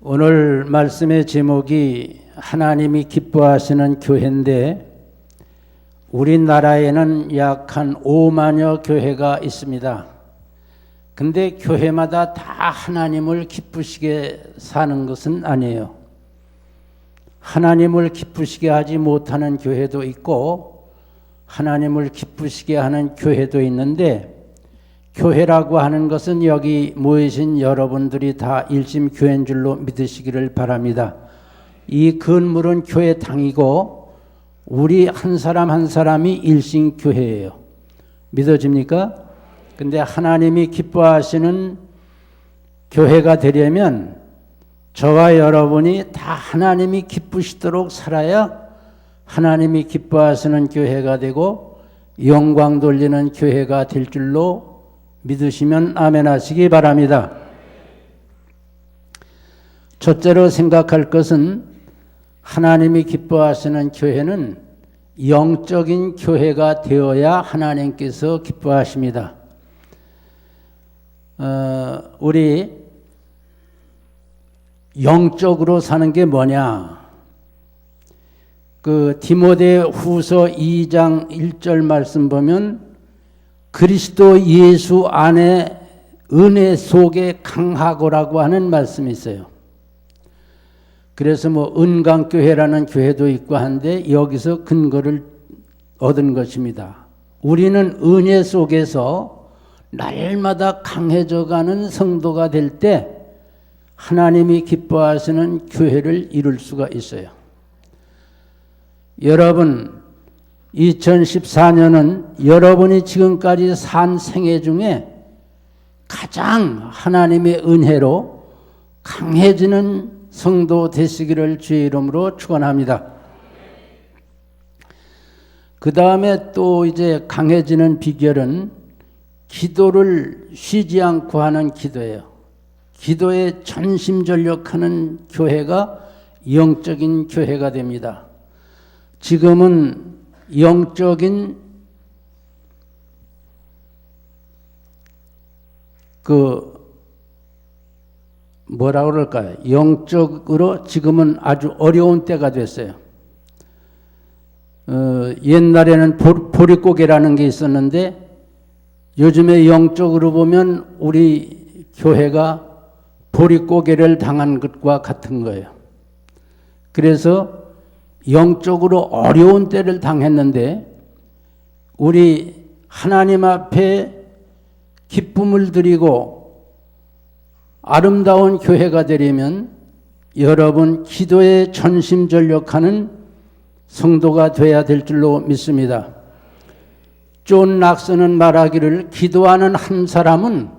오늘 말씀의 제목이 하나님이 기뻐하시는 교회인데 우리나라에는 약 한 5만여 교회가 있습니다. 근데 교회마다 다 하나님을 기쁘시게 사는 것은 아니에요. 하나님을 기쁘시게 하지 못하는 교회도 있고 하나님을 기쁘시게 하는 교회도 있는데, 교회라고 하는 것은 여기 모이신 여러분들이 다 일심교회인 줄로 믿으시기를 바랍니다. 이 건물은 교회당이고 우리 한 사람 한 사람이 일심교회예요. 믿어집니까? 근데 하나님이 기뻐하시는 교회가 되려면 저와 여러분이 다 하나님이 기쁘시도록 살아야 하나님이 기뻐하시는 교회가 되고 영광 돌리는 교회가 될 줄로 믿으시면 아멘 하시기 바랍니다. 첫째로 생각할 것은 하나님이 기뻐하시는 교회는 영적인 교회가 되어야 하나님께서 기뻐하십니다. 우리 영적으로 사는 게 뭐냐? 디모데 후서 2장 1절 말씀 보면 그리스도 예수 안에 은혜 속에 강하고라고 하는 말씀이 있어요. 그래서 은강교회라는 교회도 있고 한데 여기서 근거를 얻은 것입니다. 우리는 은혜 속에서 날마다 강해져가는 성도가 될 때 하나님이 기뻐하시는 교회를 이룰 수가 있어요. 여러분, 2014년은 여러분이 지금까지 산 생애 중에 가장 하나님의 은혜로 강해지는 성도 되시기를 주의 이름으로 축원합니다. 그 다음에 또 이제 강해지는 비결은 기도를 쉬지 않고 하는 기도예요. 기도에 전심전력하는 교회가 영적인 교회가 됩니다. 지금은 영적인 뭐라고 그럴까요? 영적으로 지금은 아주 어려운 때가 됐어요. 옛날에는 보릿고개라는 게 있었는데 요즘에 영적으로 보면 우리 교회가 보릿고개를 당한 것과 같은 거예요. 그래서 영적으로 어려운 때를 당했는데 우리 하나님 앞에 기쁨을 드리고 아름다운 교회가 되려면 여러분 기도에 전심전력하는 성도가 되어야 될 줄로 믿습니다. 존 락슨은 말하기를 기도하는 한 사람은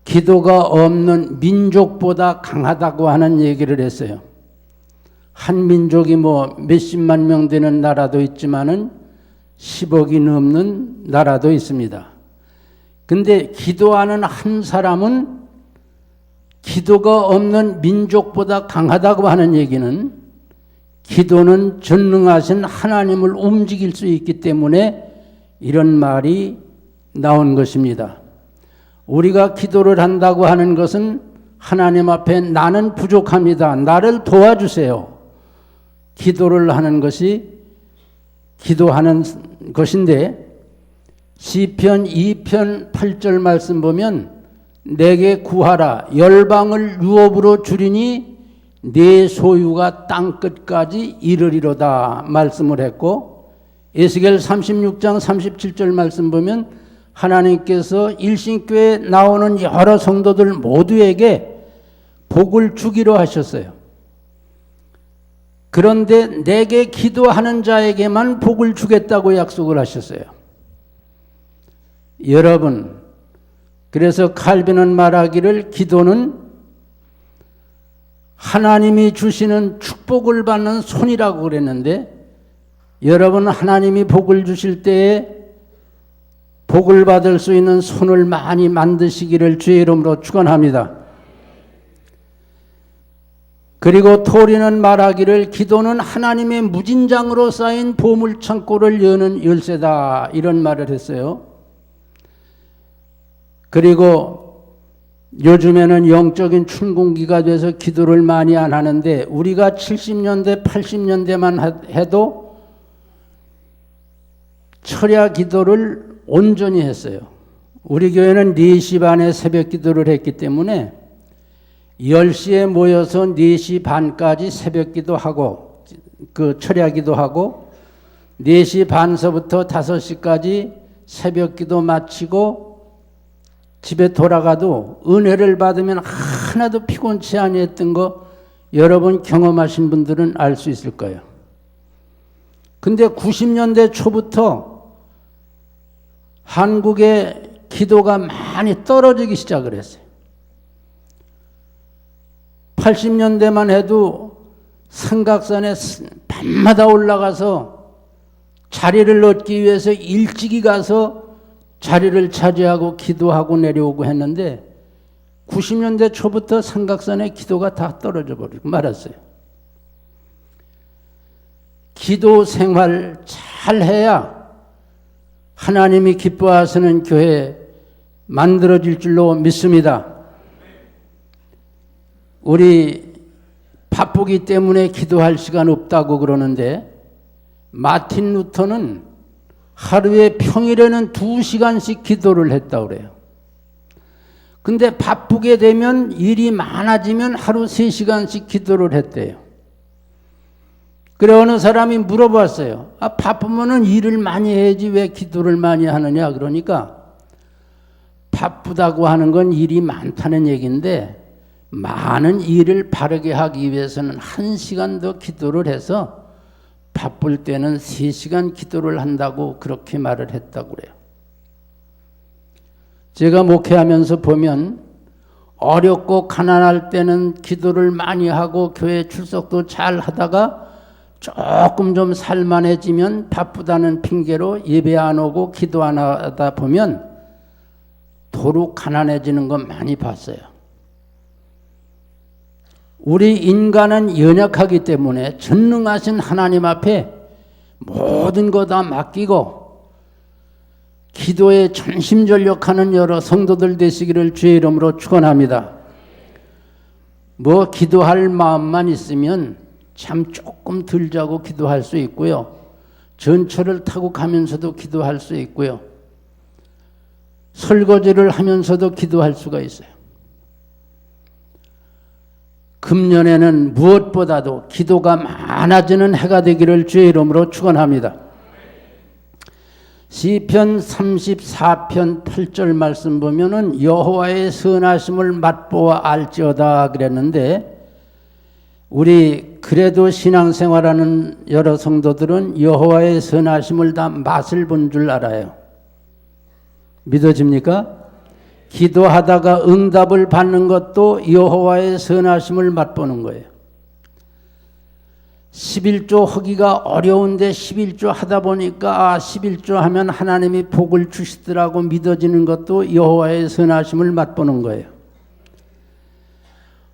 기도가 없는 민족보다 강하다고 하는 얘기를 했어요. 한 민족이 몇십만 명 되는 나라도 있지만은 10억이 넘는 나라도 있습니다. 근데 기도하는 한 사람은 기도가 없는 민족보다 강하다고 하는 얘기는 기도는 전능하신 하나님을 움직일 수 있기 때문에 이런 말이 나온 것입니다. 우리가 기도를 한다고 하는 것은 하나님 앞에 나는 부족합니다. 나를 도와주세요. 기도를 하는 것이 기도하는 것인데 시편 2편 8절 말씀 보면 내게 구하라 열방을 유업으로 주리니 네 소유가 땅끝까지 이르리로다 말씀을 했고, 에스겔 36장 37절 말씀 보면 하나님께서 일신교회에 나오는 여러 성도들 모두에게 복을 주기로 하셨어요. 그런데 내게 기도하는 자에게만 복을 주겠다고 약속을 하셨어요. 여러분, 그래서 칼빈은 말하기를 기도는 하나님이 주시는 축복을 받는 손이라고 그랬는데, 여러분 하나님이 복을 주실 때에 복을 받을 수 있는 손을 많이 만드시기를 주의 이름으로 축원합니다. 그리고 토리는 말하기를 기도는 하나님의 무진장으로 쌓인 보물창고를 여는 열쇠다 이런 말을 했어요. 그리고 요즘에는 영적인 춘궁기가 돼서 기도를 많이 안 하는데 우리가 70년대, 80년대만 해도 철야 기도를 온전히 했어요. 우리 교회는 4시 반에 새벽 기도를 했기 때문에 10시에 모여서 4시 반까지 새벽 기도하고 그 철야 기도하고 4시 반서부터 5시까지 새벽 기도 마치고 집에 돌아가도 은혜를 받으면 하나도 피곤치 아니했던 거 여러분 경험하신 분들은 알 수 있을 거예요. 근데 90년대 초부터 한국의 기도가 많이 떨어지기 시작을 했어요. 80년대만 해도 삼각산에 밤마다 올라가서 자리를 얻기 위해서 일찍이 가서 자리를 차지하고 기도하고 내려오고 했는데 90년대 초부터 삼각산에 기도가 다 떨어져 버리고 말았어요. 기도 생활 잘 해야 하나님이 기뻐하시는 교회 만들어질 줄로 믿습니다. 우리 바쁘기 때문에 기도할 시간 없다고 그러는데 마틴 루터는 하루에 평일에는 2시간씩 기도를 했다고 그래요. 근데 바쁘게 되면 일이 많아지면 하루 3시간씩 기도를 했대요. 그래 어느 사람이 물어봤어요. 바쁘면은 일을 많이 해야지 왜 기도를 많이 하느냐. 그러니까 바쁘다고 하는 건 일이 많다는 얘기인데 많은 일을 바르게 하기 위해서는 1시간 더 기도를 해서 바쁠 때는 3시간 기도를 한다고 그렇게 말을 했다고 그래요. 제가 목회하면서 보면 어렵고 가난할 때는 기도를 많이 하고 교회 출석도 잘 하다가 조금 좀 살만해지면 바쁘다는 핑계로 예배 안 오고 기도 안 하다 보면 도로 가난해지는 건 많이 봤어요. 우리 인간은 연약하기 때문에 전능하신 하나님 앞에 모든 거 다 맡기고 기도에 전심전력하는 여러 성도들 되시기를 주의 이름으로 축원합니다. 뭐 기도할 마음만 있으면 참 조금 덜 자고 기도할 수 있고요. 전철을 타고 가면서도 기도할 수 있고요. 설거지를 하면서도 기도할 수가 있어요. 금년에는 무엇보다도 기도가 많아지는 해가 되기를 주의 이름으로 축원합니다. 시편 34편 8절 말씀 보면은 여호와의 선하심을 맛보아 알지어다 그랬는데 우리 그래도 신앙생활하는 여러 성도들은 여호와의 선하심을 다 맛을 본 줄 알아요. 믿어집니까? 기도하다가 응답을 받는 것도 여호와의 선하심을 맛보는 거예요. 11조 하기가 어려운데 11조 하다 보니까 11조 하면 하나님이 복을 주시더라고 믿어지는 것도 여호와의 선하심을 맛보는 거예요.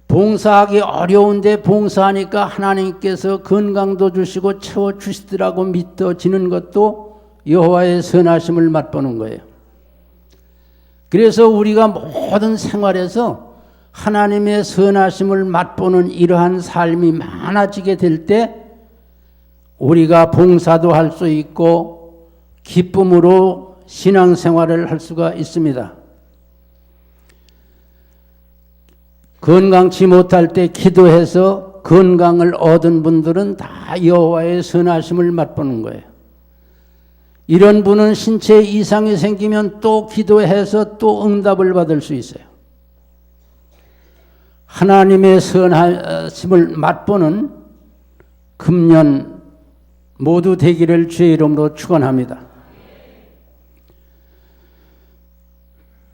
봉사하기 어려운데 봉사하니까 하나님께서 건강도 주시고 채워주시더라고 믿어지는 것도 여호와의 선하심을 맛보는 거예요. 그래서 우리가 모든 생활에서 하나님의 선하심을 맛보는 이러한 삶이 많아지게 될 때 우리가 봉사도 할 수 있고 기쁨으로 신앙생활을 할 수가 있습니다. 건강치 못할 때 기도해서 건강을 얻은 분들은 다 여호와의 선하심을 맛보는 거예요. 이런 분은 신체에 이상이 생기면 또 기도해서 또 응답을 받을 수 있어요. 하나님의 선하심을 맛보는 금년 모두 되기를 주의 이름으로 축원합니다.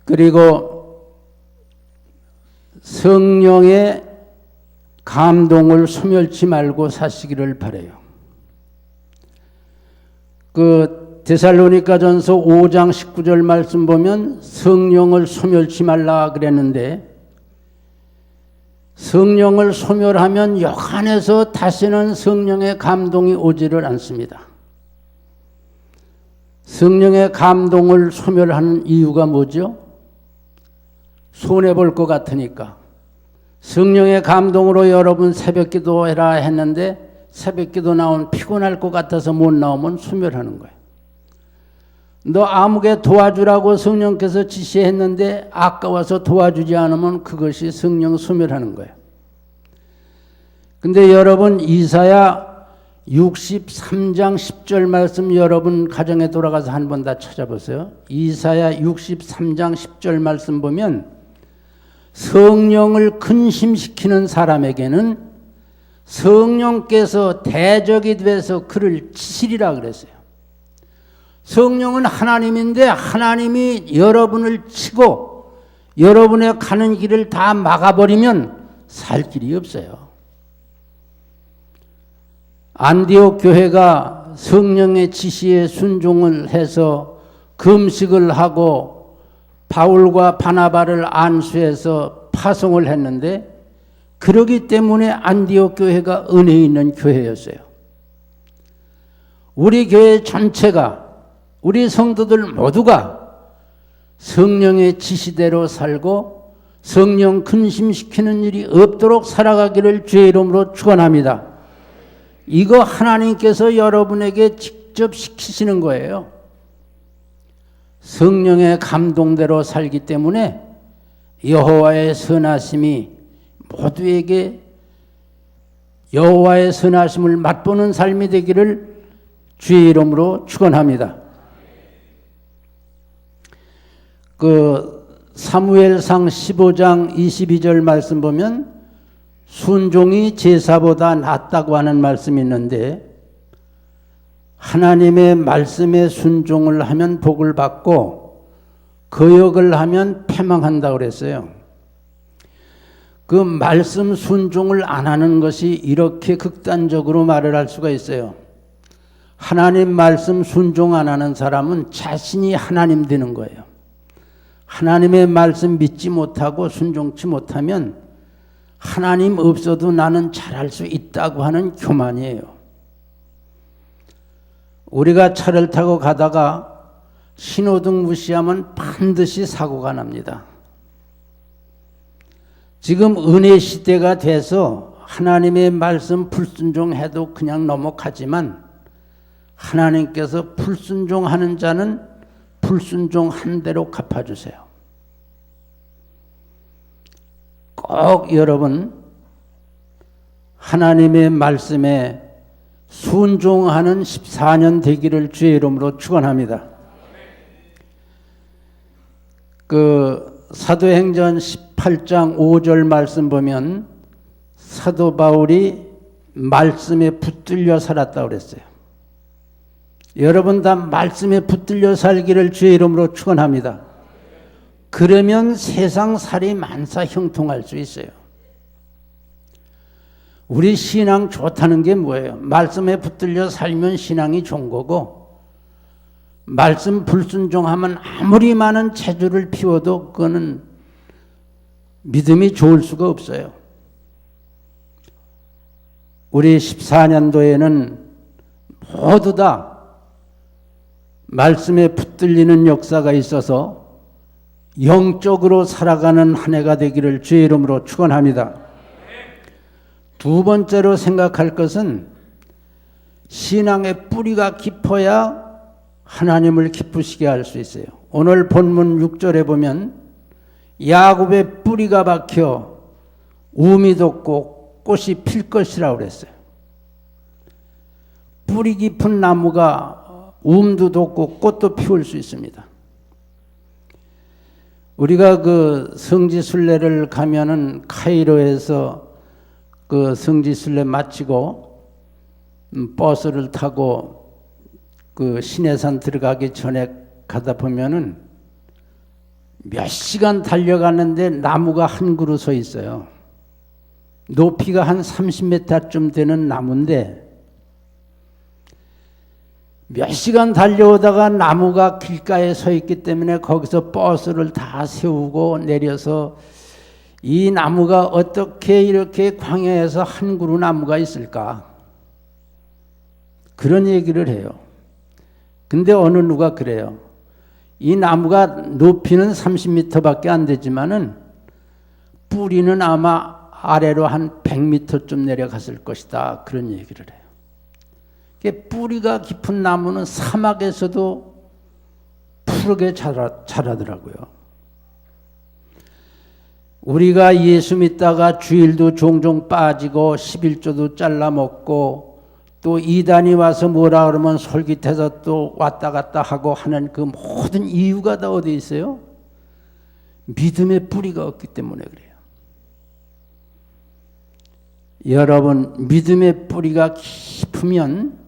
그리고 성령의 감동을 소멸치 말고 사시기를 바라요. 데살로니가전서 5장 19절 말씀 보면 성령을 소멸치 말라 그랬는데 성령을 소멸하면 역 안에서 다시는 성령의 감동이 오지를 않습니다. 성령의 감동을 소멸하는 이유가 뭐죠? 손해볼 것 같으니까 성령의 감동으로 여러분 새벽기도 해라 했는데 새벽기도 나오면 피곤할 것 같아서 못 나오면 소멸하는 거예요. 너 아무개 도와주라고 성령께서 지시했는데 아까워서 도와주지 않으면 그것이 성령 소멸하는 거예요. 근데 여러분 이사야 63장 10절 말씀 여러분 가정에 돌아가서 한 번 다 찾아보세요. 이사야 63장 10절 말씀 보면 성령을 근심시키는 사람에게는 성령께서 대적이 돼서 그를 치시리라 그랬어요. 성령은 하나님인데 하나님이 여러분을 치고 여러분의 가는 길을 다 막아버리면 살 길이 없어요. 안디옥 교회가 성령의 지시에 순종을 해서 금식을 하고 바울과 바나바를 안수해서 파송을 했는데 그러기 때문에 안디옥 교회가 은혜 있는 교회였어요. 우리 교회 전체가 우리 성도들 모두가 성령의 지시대로 살고 성령 근심시키는 일이 없도록 살아가기를 주의 이름으로 축원합니다. 이거 하나님께서 여러분에게 직접 시키시는 거예요. 성령의 감동대로 살기 때문에 여호와의 선하심이 모두에게 여호와의 선하심을 맛보는 삶이 되기를 주의 이름으로 축원합니다. 사무엘상 15장 22절 말씀 보면 순종이 제사보다 낫다고 하는 말씀이 있는데 하나님의 말씀에 순종을 하면 복을 받고 거역을 하면 패망한다고 그랬어요. 그 말씀 순종을 안 하는 것이 이렇게 극단적으로 말을 할 수가 있어요. 하나님 말씀 순종 안 하는 사람은 자신이 하나님 되는 거예요. 하나님의 말씀 믿지 못하고 순종치 못하면 하나님 없어도 나는 잘할 수 있다고 하는 교만이에요. 우리가 차를 타고 가다가 신호등 무시하면 반드시 사고가 납니다. 지금 은혜 시대가 돼서 하나님의 말씀 불순종해도 그냥 넘어가지만 하나님께서 불순종하는 자는 불순종한 대로 갚아주세요. 꼭 여러분 하나님의 말씀에 순종하는 14년 되기를 주의 이름으로 축원합니다. 사도행전 18장 5절 말씀 보면 사도 바울이 말씀에 붙들려 살았다고 그랬어요. 여러분 다 말씀에 붙들려 살기를 주의 이름으로 축원합니다. 그러면 세상 살이 만사 형통할 수 있어요. 우리 신앙 좋다는 게 뭐예요? 말씀에 붙들려 살면 신앙이 좋은 거고 말씀 불순종하면 아무리 많은 재주를 피워도 그거는 믿음이 좋을 수가 없어요. 우리 14년도에는 모두 다 말씀에 붙들리는 역사가 있어서 영적으로 살아가는 한 해가 되기를 주의 이름으로 축원합니다. 두 번째로 생각할 것은 신앙의 뿌리가 깊어야 하나님을 기쁘시게 할 수 있어요. 오늘 본문 6절에 보면 야곱의 뿌리가 박혀 우미 돋고 꽃이 필 것이라고 그랬어요. 뿌리 깊은 나무가 움도 돋고 꽃도 피울 수 있습니다. 우리가 성지순례를 가면은 카이로에서 성지순례 마치고 버스를 타고 시내산 들어가기 전에 가다 보면은 몇 시간 달려가는데 나무가 한 그루 서 있어요. 높이가 한 30m쯤 되는 나무인데 몇 시간 달려오다가 나무가 길가에 서 있기 때문에 거기서 버스를 다 세우고 내려서 이 나무가 어떻게 이렇게 광야에서 한 그루 나무가 있을까? 그런 얘기를 해요. 근데 누가 그래요. 이 나무가 높이는 30m밖에 안 되지만은 뿌리는 아마 아래로 한 100m쯤 내려갔을 것이다. 그런 얘기를 해요. 뿌리가 깊은 나무는 사막에서도 푸르게 자라더라고요. 우리가 예수 믿다가 주일도 종종 빠지고 11조도 잘라 먹고 또 이단이 와서 뭐라 그러면 솔깃해서 또 왔다 갔다 하고 하는 그 모든 이유가 다 어디 있어요? 믿음의 뿌리가 없기 때문에 그래요. 여러분, 믿음의 뿌리가 깊으면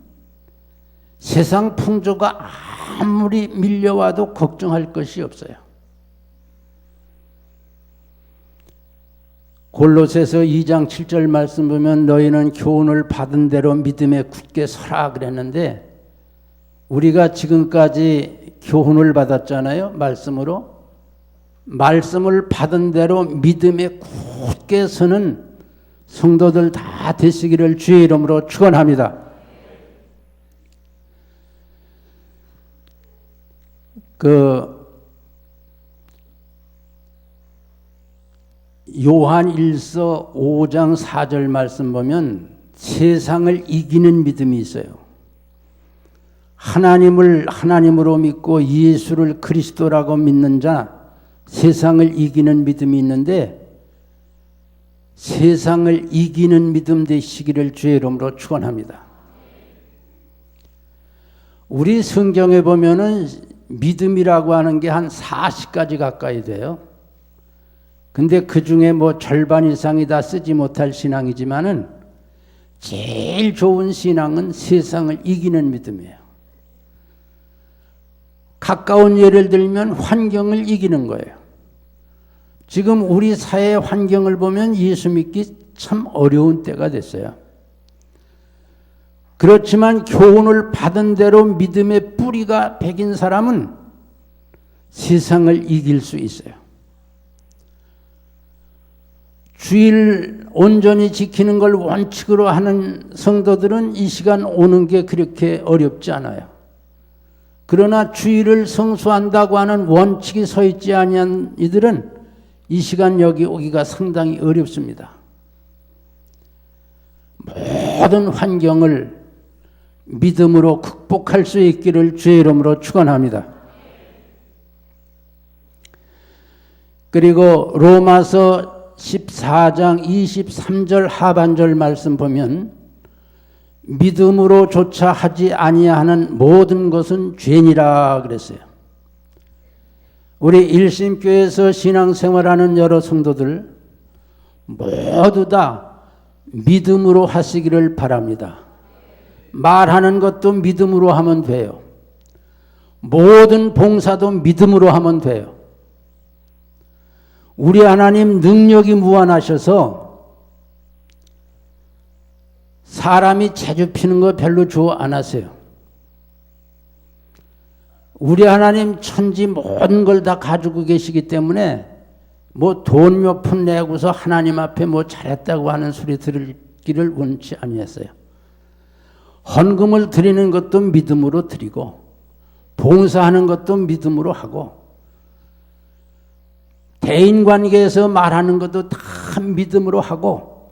세상 풍조가 아무리 밀려와도 걱정할 것이 없어요. 골로새서 2장 7절 말씀 보면 너희는 교훈을 받은 대로 믿음에 굳게 서라 그랬는데 우리가 지금까지 교훈을 받았잖아요. 말씀으로. 말씀을 받은 대로 믿음에 굳게 서는 성도들 다 되시기를 주의 이름으로 축원합니다. 요한 1서 5장 4절 말씀 보면 세상을 이기는 믿음이 있어요. 하나님을 하나님으로 믿고 예수를 그리스도라고 믿는 자, 세상을 이기는 믿음이 있는데 세상을 이기는 믿음 되시기를 주의 이름으로 축원합니다. 우리 성경에 보면은 믿음이라고 하는 게 한 40가지 가까이 돼요. 근데 그 중에 뭐 절반 이상이 다 쓰지 못할 신앙이지만은 제일 좋은 신앙은 세상을 이기는 믿음이에요. 가까운 예를 들면 환경을 이기는 거예요. 지금 우리 사회 환경을 보면 예수 믿기 참 어려운 때가 됐어요. 그렇지만 교훈을 받은 대로 믿음의 뿌리가 백인 사람은 세상을 이길 수 있어요. 주일 온전히 지키는 걸 원칙으로 하는 성도들은 이 시간 오는 게 그렇게 어렵지 않아요. 그러나 주일을 성수한다고 하는 원칙이 서 있지 아니한 이들은 이 시간 여기 오기가 상당히 어렵습니다. 모든 환경을 믿음으로 극복할 수 있기를 주의 이름으로 축원합니다. 그리고 로마서 14장 23절 하반절 말씀 보면 믿음으로 조차 하지 아니하는 모든 것은 죄니라 그랬어요. 우리 일심교회에서 신앙생활하는 여러 성도들 모두 다 믿음으로 하시기를 바랍니다. 말하는 것도 믿음으로 하면 돼요. 모든 봉사도 믿음으로 하면 돼요. 우리 하나님 능력이 무한하셔서 사람이 재주 피는 거 별로 좋아 안 하세요. 우리 하나님 천지 모든 걸 다 가지고 계시기 때문에 뭐 돈 몇 푼 내고서 하나님 앞에 뭐 잘했다고 하는 소리 들기를 원치 아니했어요. 헌금을 드리는 것도 믿음으로 드리고 봉사하는 것도 믿음으로 하고 대인관계에서 말하는 것도 다 믿음으로 하고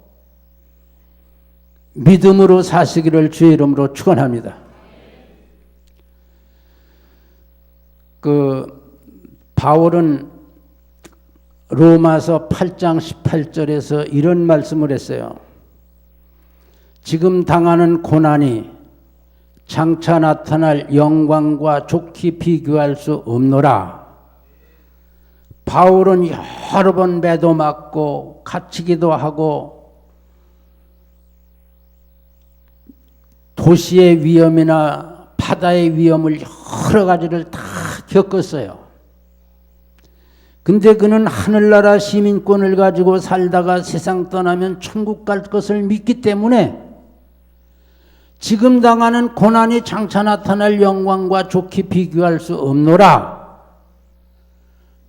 믿음으로 사시기를 주의 이름으로 축원합니다. 바울은 로마서 8장 18절에서 이런 말씀을 했어요. 지금 당하는 고난이 장차 나타날 영광과 좋게 비교할 수 없노라. 바울은 여러 번 매도 맞고 갇히기도 하고 도시의 위험이나 바다의 위험을 여러 가지를 다 겪었어요. 근데 그는 하늘나라 시민권을 가지고 살다가 세상 떠나면 천국 갈 것을 믿기 때문에 지금 당하는 고난이 장차 나타날 영광과 좋게 비교할 수 없노라.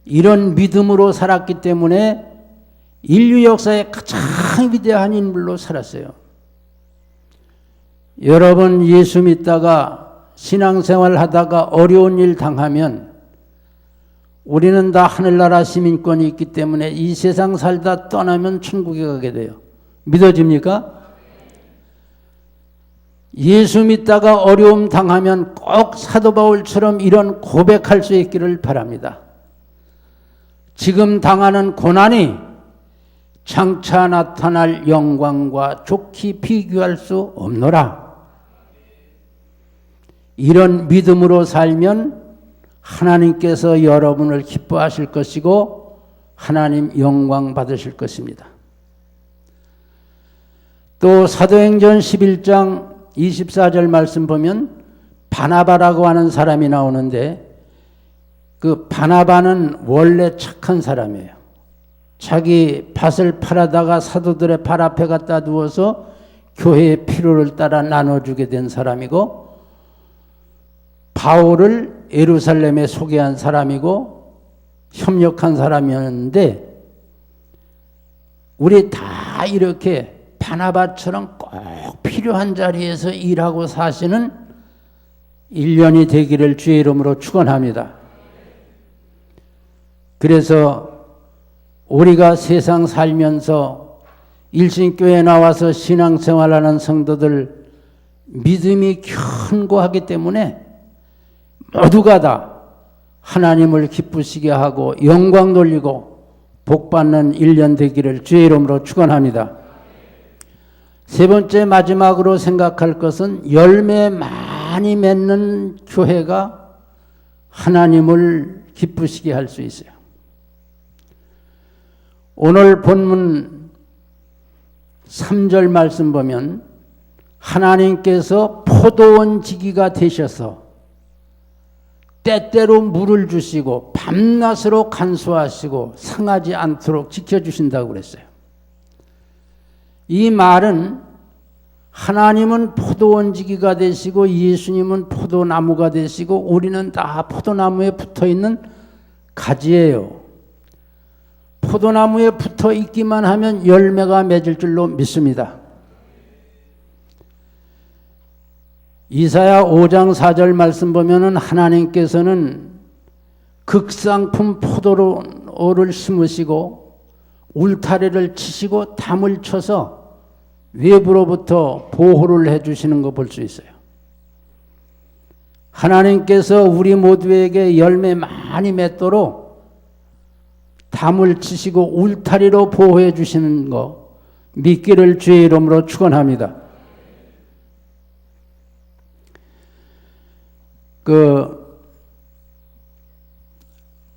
이런 믿음으로 살았기 때문에 인류 역사의 가장 위대한 인물로 살았어요. 여러분 예수 믿다가 신앙생활 하다가 어려운 일 당하면 우리는 다 하늘나라 시민권이 있기 때문에 이 세상 살다 떠나면 천국에 가게 돼요. 믿어집니까? 예수 믿다가 어려움 당하면 꼭 사도 바울처럼 이런 고백할 수 있기를 바랍니다. 지금 당하는 고난이 장차 나타날 영광과 좋게 비교할 수 없노라. 이런 믿음으로 살면 하나님께서 여러분을 기뻐하실 것이고 하나님 영광 받으실 것입니다. 또 사도행전 11장 24절 말씀 보면 바나바라고 하는 사람이 나오는데 그 바나바는 원래 착한 사람이에요. 자기 밭을 팔아다가 사도들의 발 앞에 갖다 두어서 교회의 필요를 따라 나눠주게 된 사람이고 바울을 예루살렘에 소개한 사람이고 협력한 사람이었는데 우리 다 이렇게 바나바처럼 꼭 필요한 자리에서 일하고 사시는 1년이 되기를 주의 이름으로 축원합니다. 그래서 우리가 세상 살면서 일신교회에 나와서 신앙생활하는 성도들 믿음이 견고하기 때문에 모두가 다 하나님을 기쁘시게 하고 영광 돌리고 복받는 1년 되기를 주의 이름으로 축원합니다. 세 번째 마지막으로 생각할 것은 열매 많이 맺는 교회가 하나님을 기쁘시게 할 수 있어요. 오늘 본문 3절 말씀 보면 하나님께서 포도원 지기가 되셔서 때때로 물을 주시고 밤낮으로 간수하시고 상하지 않도록 지켜주신다고 그랬어요. 이 말은 하나님은 포도원지기가 되시고 예수님은 포도나무가 되시고 우리는 다 포도나무에 붙어있는 가지예요. 포도나무에 붙어 있기만 하면 열매가 맺을 줄로 믿습니다. 이사야 5장 4절 말씀 보면은 하나님께서는 극상품 포도를 심으시고 울타리를 치시고 담을 쳐서 외부로부터 보호를 해주시는 거 볼 수 있어요. 하나님께서 우리 모두에게 열매 많이 맺도록 담을 치시고 울타리로 보호해 주시는 거 믿기를 주의 이름으로 축원합니다.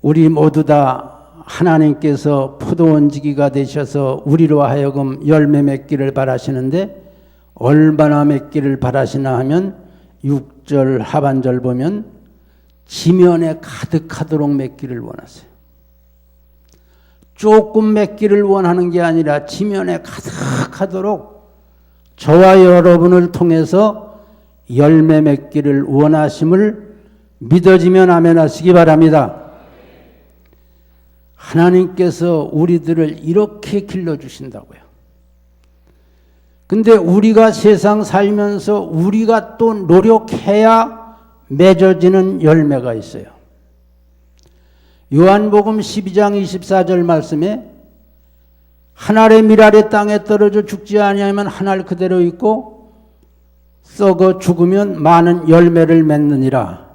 우리 모두 다 하나님께서 포도원지기가 되셔서 우리로 하여금 열매 맺기를 바라시는데 얼마나 맺기를 바라시나 하면 6절 하반절 보면 지면에 가득하도록 맺기를 원하세요. 조금 맺기를 원하는 게 아니라 지면에 가득하도록 저와 여러분을 통해서 열매 맺기를 원하심을 믿어지면 아멘 하시기 바랍니다. 하나님께서 우리들을 이렇게 길러주신다고요. 근데 우리가 세상 살면서 우리가 또 노력해야 맺어지는 열매가 있어요. 요한복음 12장 24절 말씀에 한 알의 밀알이 땅에 떨어져 죽지 아니하면 한 알 그대로 있고 썩어 죽으면 많은 열매를 맺느니라.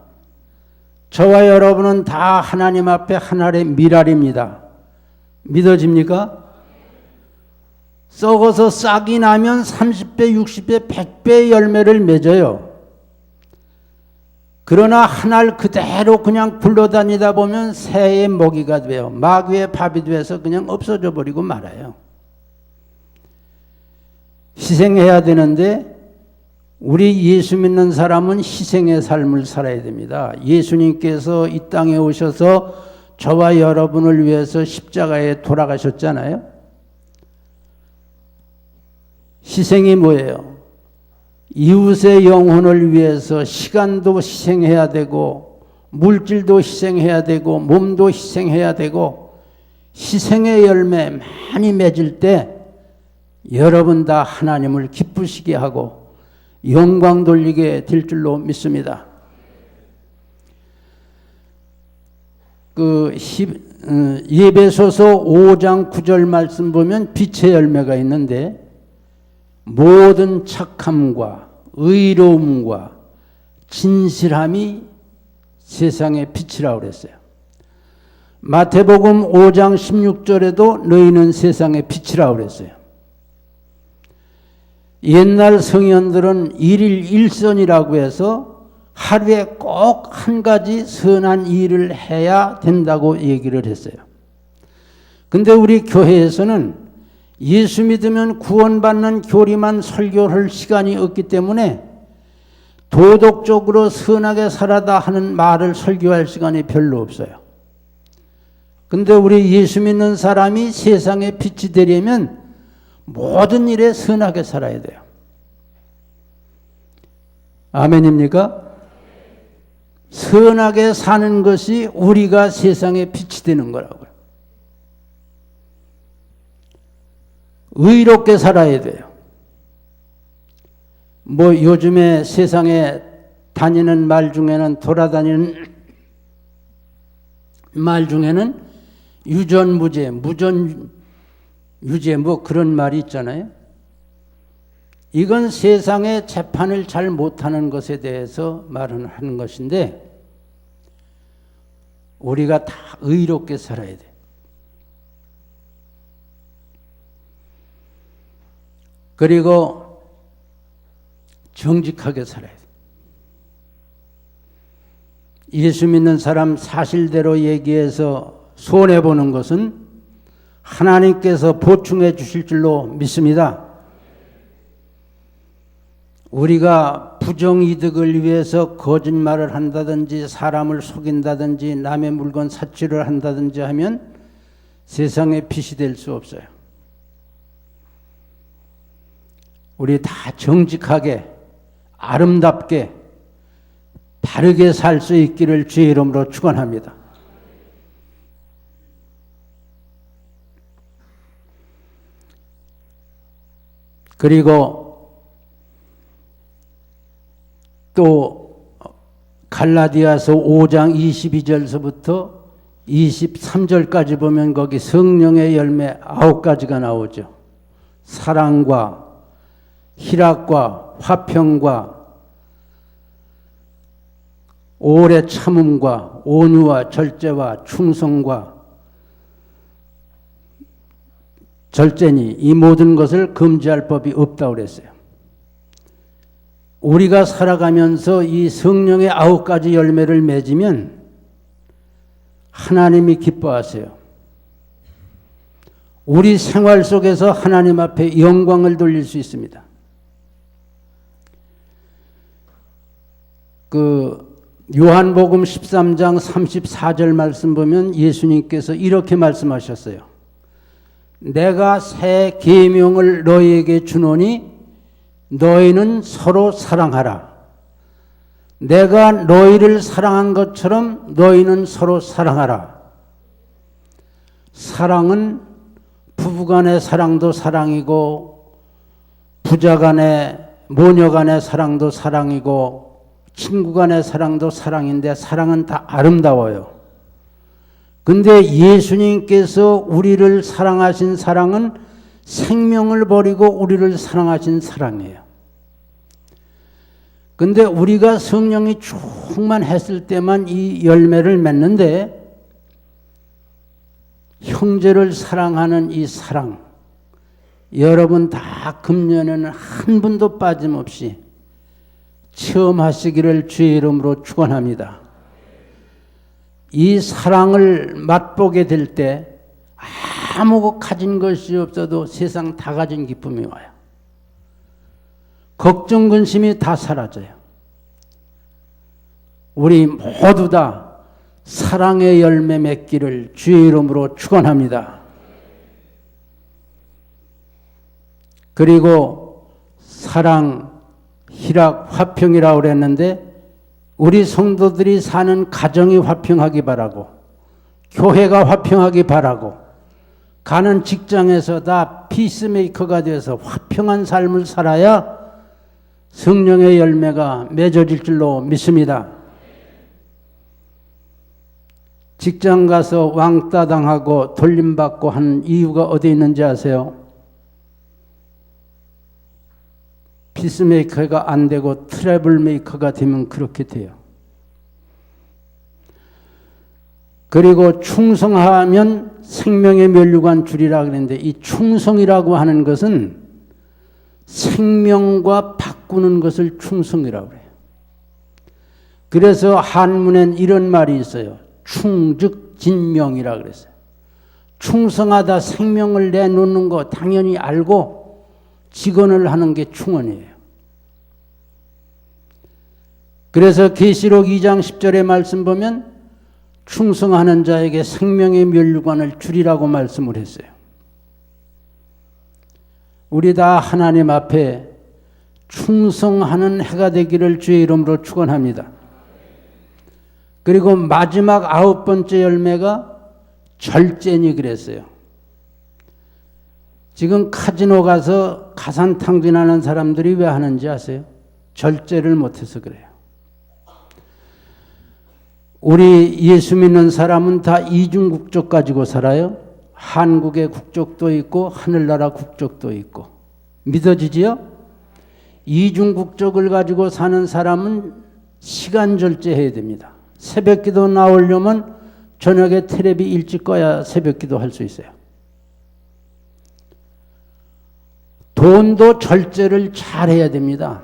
저와 여러분은 다 하나님 앞에 한 알의 밀알입니다. 믿어집니까? 썩어서 싹이 나면 30배, 60배, 100배의 열매를 맺어요. 그러나 한 알 그대로 그냥 굴러다니다 보면 새의 먹이가 돼요. 마귀의 밥이 돼서 그냥 없어져 버리고 말아요. 희생해야 되는데 우리 예수 믿는 사람은 희생의 삶을 살아야 됩니다. 예수님께서 이 땅에 오셔서 저와 여러분을 위해서 십자가에 돌아가셨잖아요. 희생이 뭐예요? 이웃의 영혼을 위해서 시간도 희생해야 되고 물질도 희생해야 되고 몸도 희생해야 되고 희생의 열매 많이 맺을 때 여러분 다 하나님을 기쁘시게 하고 영광 돌리게 될 줄로 믿습니다. 예배소서 5장 9절 말씀 보면 빛의 열매가 있는데 모든 착함과 의로움과 진실함이 세상의 빛이라고 그랬어요. 마태복음 5장 16절에도 너희는 세상의 빛이라고 그랬어요. 옛날 성현들은 일일 일선이라고 해서 하루에 꼭 한 가지 선한 일을 해야 된다고 얘기를 했어요. 근데 우리 교회에서는 예수 믿으면 구원받는 교리만 설교할 시간이 없기 때문에 도덕적으로 선하게 살아다 하는 말을 설교할 시간이 별로 없어요. 근데 우리 예수 믿는 사람이 세상에 빛이 되려면 모든 일에 선하게 살아야 돼요. 아멘입니까? 선하게 사는 것이 우리가 세상에 빛이 되는 거라고요. 의롭게 살아야 돼요. 뭐 요즘에 세상에 다니는 말 중에는 돌아다니는 말 중에는 유전무죄, 무전유죄 뭐 그런 말이 있잖아요. 이건 세상의 재판을 잘 못하는 것에 대해서 말을 하는 것인데 우리가 다 의롭게 살아야 돼. 그리고 정직하게 살아야 돼. 예수 믿는 사람 사실대로 얘기해서 손해보는 것은 하나님께서 보충해 주실 줄로 믿습니다. 우리가 부정이득을 위해서 거짓말을 한다든지 사람을 속인다든지 남의 물건 사치를 한다든지 하면 세상에 빛이 될 수 없어요. 우리 다 정직하게 아름답게 바르게 살 수 있기를 주의 이름으로 축원합니다. 그리고 또 갈라디아서 5장 22절서부터 23절까지 보면 거기 성령의 열매 9가지가 나오죠. 사랑과 희락과 화평과 오래 참음과 온유와 절제와 충성과 절제니 이 모든 것을 금지할 법이 없다고 그랬어요. 우리가 살아가면서 이 성령의 9가지 열매를 맺으면 하나님이 기뻐하세요. 우리 생활 속에서 하나님 앞에 영광을 돌릴 수 있습니다. 요한복음 13장 34절 말씀 보면 예수님께서 이렇게 말씀하셨어요. 내가 새 계명을 너희에게 주노니 너희는 서로 사랑하라. 내가 너희를 사랑한 것처럼 너희는 서로 사랑하라. 사랑은 부부간의 사랑도 사랑이고 부자간의 모녀간의 사랑도 사랑이고 친구간의 사랑도 사랑인데 사랑은 다 아름다워요. 근데 예수님께서 우리를 사랑하신 사랑은 생명을 버리고 우리를 사랑하신 사랑이에요. 근데 우리가 성령이 충만했을 때만 이 열매를 맺는데 형제를 사랑하는 이 사랑 여러분 다 금년에는 한 분도 빠짐없이 체험하시기를 주의 이름으로 축원합니다. 이 사랑을 맛보게 될 때 아무 가진 것이 없어도 세상 다 가진 기쁨이 와요. 걱정 근심이 다 사라져요. 우리 모두 다 사랑의 열매 맺기를 주의 이름으로 축원합니다. 그리고 사랑, 희락, 화평이라고 그랬는데 우리 성도들이 사는 가정이 화평하기 바라고 교회가 화평하기 바라고 가는 직장에서 다 피스메이커가 되어서 화평한 삶을 살아야 성령의 열매가 맺어질 줄로 믿습니다. 직장 가서 왕따 당하고 돌림받고 하는 이유가 어디 있는지 아세요? 피스메이커가 안 되고 트러블 메이커가 되면 그렇게 돼요. 그리고 충성하면 생명의 면류관 주리라 그랬는데 이 충성이라고 하는 것은 생명과 바꾸는 것을 충성이라고 그래요. 그래서 한문엔 이런 말이 있어요. 충즉 진명이라 그랬어요. 충성하다 생명을 내놓는 거 당연히 알고 직언을 하는 게 충언이에요. 그래서 계시록 2장 10절의 말씀 보면 충성하는 자에게 생명의 면류관을 주리라고 말씀을 했어요. 우리 다 하나님 앞에 충성하는 해가 되기를 주의 이름으로 축원합니다. 그리고 마지막 9번째 열매가 절제니 그랬어요. 지금 카지노 가서 가산탕진하는 사람들이 왜 하는지 아세요? 절제를 못해서 그래요. 우리 예수 믿는 사람은 다 이중 국적 가지고 살아요. 한국의 국적도 있고 하늘나라 국적도 있고. 믿어지지요? 이중 국적을 가지고 사는 사람은 시간 절제해야 됩니다. 새벽기도 나오려면 저녁에 텔레비 일찍 꺼야 새벽기도 할 수 있어요. 돈도 절제를 잘 해야 됩니다.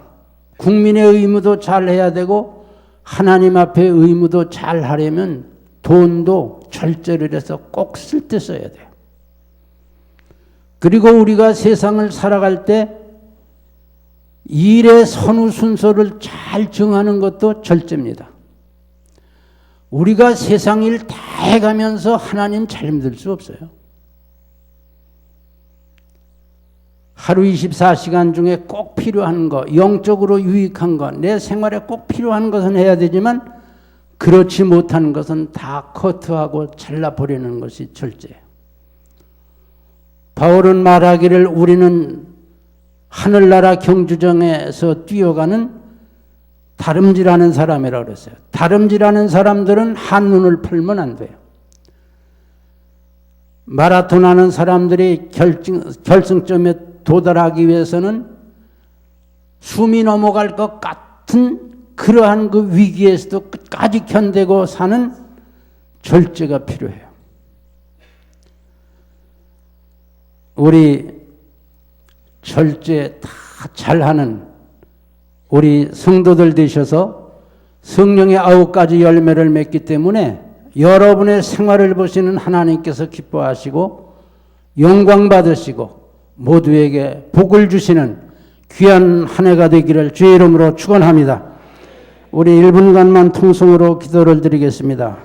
국민의 의무도 잘 해야 되고 하나님 앞에 의무도 잘 하려면 돈도 절제를 해서 꼭 쓸 때 써야 돼요. 그리고 우리가 세상을 살아갈 때 일의 선후 순서를 잘 정하는 것도 절제입니다. 우리가 세상 일 다 해가면서 하나님 잘 믿을 수 없어요. 하루 24시간 중에 꼭 필요한 거, 영적으로 유익한 거, 내 생활에 꼭 필요한 것은 해야 되지만 그렇지 못한 것은 다 커트하고 잘라버리는 것이 절제예요. 바울은 말하기를 우리는 하늘나라 경주정에서 뛰어가는 다름질하는 사람이라고 그랬어요. 다름질하는 사람들은 한눈을 팔면 안 돼요. 마라톤 하는 사람들이 결승점에 도달하기 위해서는 숨이 넘어갈 것 같은 그러한 그 위기에서도 끝까지 견디고 사는 절제가 필요해요. 우리 절제 다 잘하는 우리 성도들 되셔서 성령의 9가지 열매를 맺기 때문에 여러분의 생활을 보시는 하나님께서 기뻐하시고 영광 받으시고 모두에게 복을 주시는 귀한 한 해가 되기를 주의 이름으로 축원합니다. 우리 1분간만 통성으로 기도를 드리겠습니다.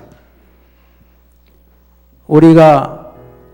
우리가